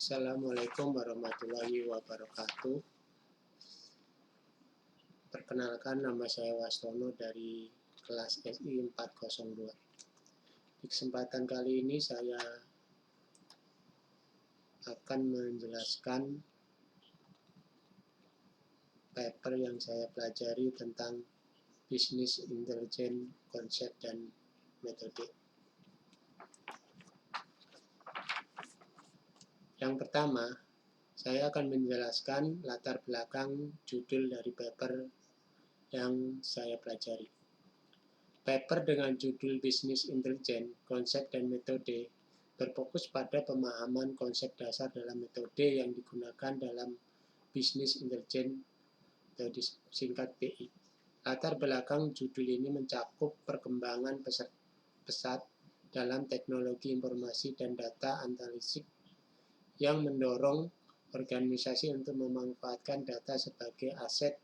Assalamualaikum warahmatullahi wabarakatuh. Perkenalkan, nama saya Wastono dari kelas SI 402. Di kesempatan kali ini saya akan menjelaskan paper yang saya pelajari tentang Business Intelligence, konsep dan metode. Yang pertama, saya akan menjelaskan latar belakang judul dari paper yang saya pelajari. Paper dengan judul Business Intelligence, konsep dan metode berfokus pada pemahaman konsep dasar dalam metode yang digunakan dalam Business Intelligence atau disingkat BI. Latar belakang judul ini mencakup perkembangan pesat dalam teknologi informasi dan data analitik yang mendorong organisasi untuk memanfaatkan data sebagai aset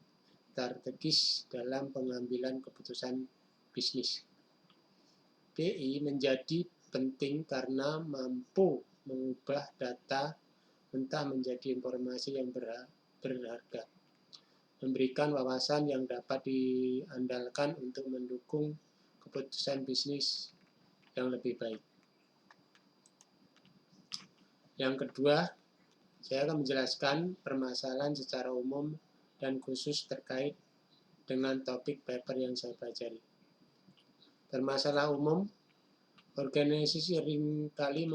strategis dalam pengambilan keputusan bisnis. BI menjadi penting karena mampu mengubah data mentah menjadi informasi yang berharga, memberikan wawasan yang dapat diandalkan untuk mendukung keputusan bisnis yang lebih baik. Yang kedua, saya akan menjelaskan permasalahan secara umum dan khusus terkait dengan topik paper yang saya pelajari. Permasalahan umum, organisasi seringkali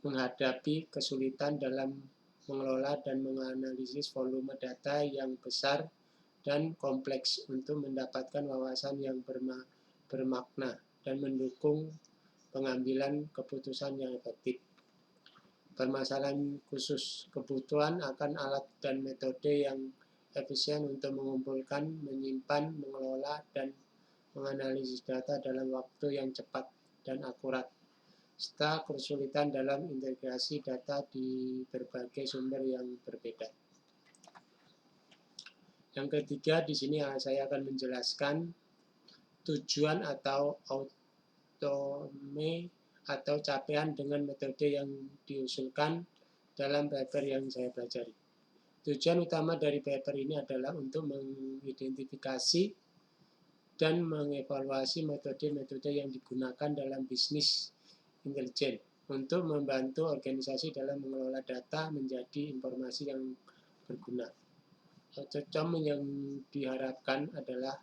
menghadapi kesulitan dalam mengelola dan menganalisis volume data yang besar dan kompleks untuk mendapatkan wawasan yang bermakna dan mendukung pengambilan keputusan yang efektif. Permasalahan khusus, kebutuhan akan alat dan metode yang efisien untuk mengumpulkan, menyimpan, mengelola, dan menganalisis data dalam waktu yang cepat dan akurat, serta kesulitan dalam integrasi data di berbagai sumber yang berbeda. Yang ketiga, di sini saya akan menjelaskan tujuan atau outcome atau capaian dengan metode yang diusulkan dalam paper yang saya pelajari. Tujuan utama dari paper ini adalah untuk mengidentifikasi dan mengevaluasi metode-metode yang digunakan dalam bisnis intelijen untuk membantu organisasi dalam mengelola data menjadi informasi yang berguna. Outcome yang diharapkan adalah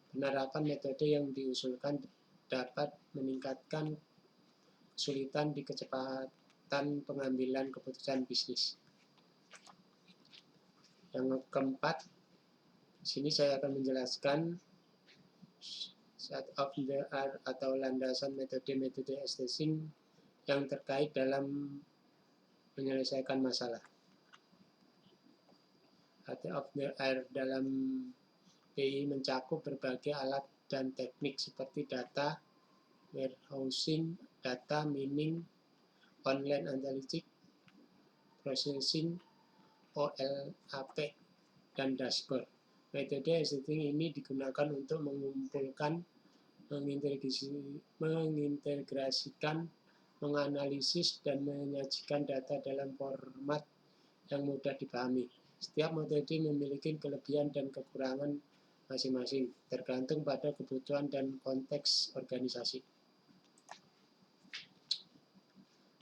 penerapan metode yang diusulkan dapat meningkatkan kesulitan di kecepatan pengambilan keputusan bisnis. Yang keempat, di sini saya akan menjelaskan state of the art atau landasan metode-metode assessing yang terkait dalam menyelesaikan masalah. State of the art dalam BI mencakup berbagai alat dan teknik seperti data warehousing, data mining, online analytics, processing, OLAP, dan dashboard. Metode assessing ini digunakan untuk mengumpulkan, mengintegrasikan, menganalisis, dan menyajikan data dalam format yang mudah dipahami. Setiap metode memiliki kelebihan dan kekurangan masing-masing, tergantung pada kebutuhan dan konteks organisasi.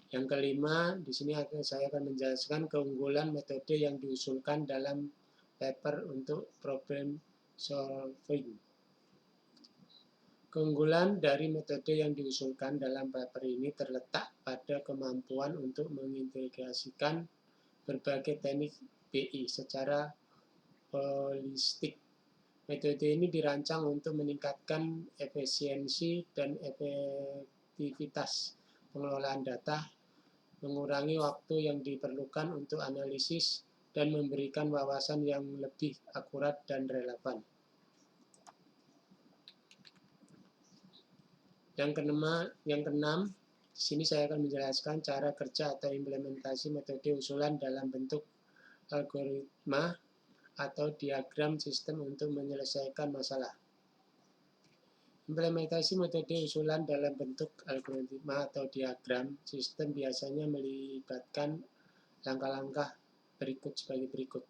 Yang kelima, di sini saya akan menjelaskan keunggulan metode yang diusulkan dalam paper untuk problem solving. Keunggulan dari metode yang diusulkan dalam paper ini terletak pada kemampuan untuk mengintegrasikan berbagai teknik BI secara holistik. Metode ini dirancang untuk meningkatkan efisiensi dan efektivitas pengelolaan data, mengurangi waktu yang diperlukan untuk analisis, dan memberikan wawasan yang lebih akurat dan relevan. Yang keenam, di sini saya akan menjelaskan cara kerja atau implementasi metode usulan dalam bentuk algoritma atau diagram sistem untuk menyelesaikan masalah. Implementasi metode usulan dalam bentuk algoritma atau diagram sistem biasanya melibatkan langkah-langkah berikut sebagai berikut.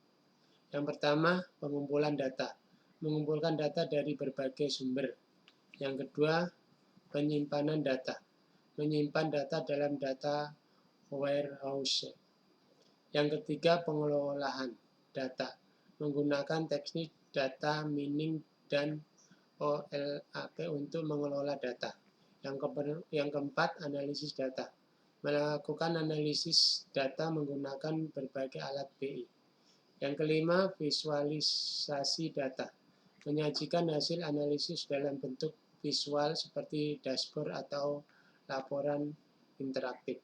Yang pertama, pengumpulan data. Mengumpulkan data dari berbagai sumber. Yang kedua, penyimpanan data. Menyimpan data dalam data warehouse. Yang ketiga, pengelolaan data. Menggunakan teknik data mining dan OLAP untuk mengelola data. Yang keempat, analisis data. Melakukan analisis data menggunakan berbagai alat BI. Yang kelima, visualisasi data. Menyajikan hasil analisis dalam bentuk visual seperti dashboard atau laporan interaktif.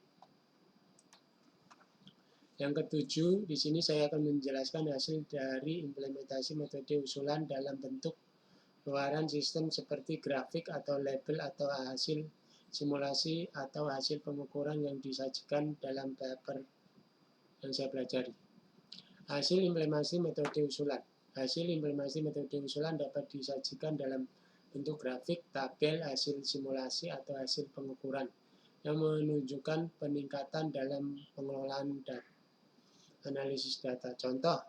Yang ketujuh, di sini saya akan menjelaskan hasil dari implementasi metode usulan dalam bentuk luaran sistem seperti grafik atau label atau hasil simulasi atau hasil pengukuran yang disajikan dalam paper yang saya pelajari. Hasil implementasi metode usulan. Hasil implementasi metode usulan dapat disajikan dalam bentuk grafik, tabel, hasil simulasi atau hasil pengukuran yang menunjukkan peningkatan dalam pengelolaan data, analisis data. Contoh,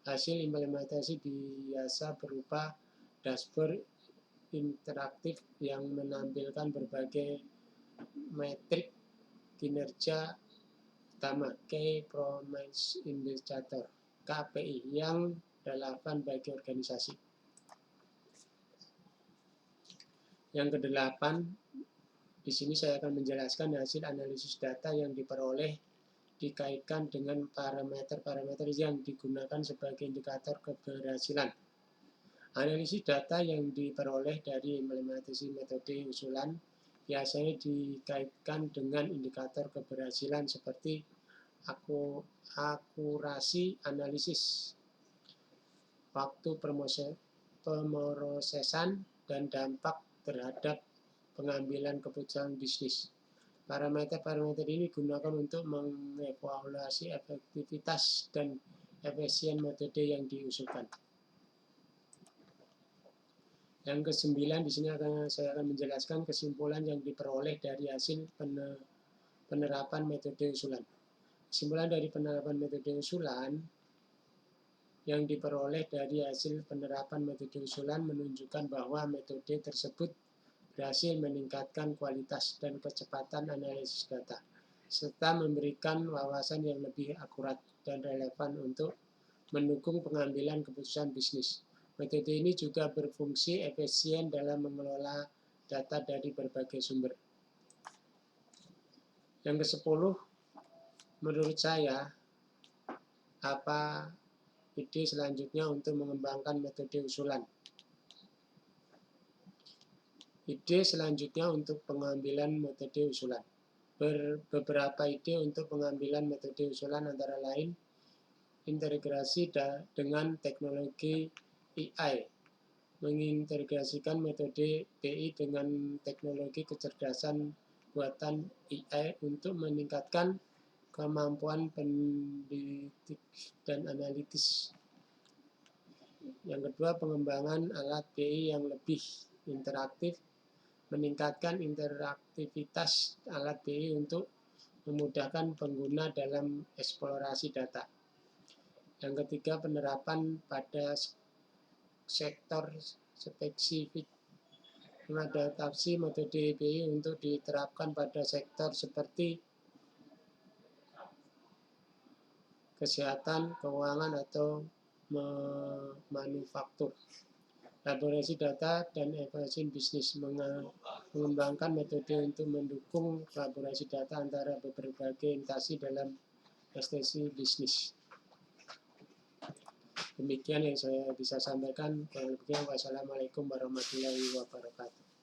hasil implementasi biasa berupa dashboard interaktif yang menampilkan berbagai metrik kinerja utama Key Performance Indicator KPI yang relevan bagi organisasi. Yang kedelapan, di sini saya akan menjelaskan hasil analisis data yang diperoleh dikaitkan dengan parameter-parameter yang digunakan sebagai indikator keberhasilan. Analisis data yang diperoleh dari implementasi metode usulan biasanya dikaitkan dengan indikator keberhasilan seperti akurasi analisis, waktu pemrosesan, dan dampak terhadap pengambilan keputusan bisnis. Parameter-parameter ini digunakan untuk mengevaluasi efektivitas dan efisien metode yang diusulkan. Yang kesembilan, di sini saya akan menjelaskan kesimpulan yang diperoleh dari hasil penerapan metode usulan. Kesimpulan dari penerapan metode usulan yang diperoleh dari hasil penerapan metode usulan menunjukkan bahwa metode tersebut berhasil meningkatkan kualitas dan kecepatan analisis data, serta memberikan wawasan yang lebih akurat dan relevan untuk mendukung pengambilan keputusan bisnis. Metode ini juga berfungsi efisien dalam mengelola data dari berbagai sumber. Yang ke-10, menurut saya, apa ide selanjutnya untuk mengembangkan metode usulan? Ide selanjutnya untuk pengambilan metode usulan. Beberapa ide untuk pengambilan metode usulan antara lain integrasi dengan teknologi AI, mengintegrasikan metode BI dengan teknologi kecerdasan buatan AI untuk meningkatkan kemampuan pendidik dan analitis. Yang kedua, pengembangan alat BI yang lebih interaktif, meningkatkan interaktivitas alat BI untuk memudahkan pengguna dalam eksplorasi data. Yang ketiga, penerapan pada sektor spesifik, mengadaptasi metode BI untuk diterapkan pada sektor seperti kesehatan, keuangan, atau manufaktur. Laborasi data dan evaluasi bisnis, mengembangkan metode untuk mendukung kolaborasi data antara berbagai instansi dalam ekstensi bisnis. Demikian yang saya bisa sampaikan. Wassalamualaikum warahmatullahi wabarakatuh.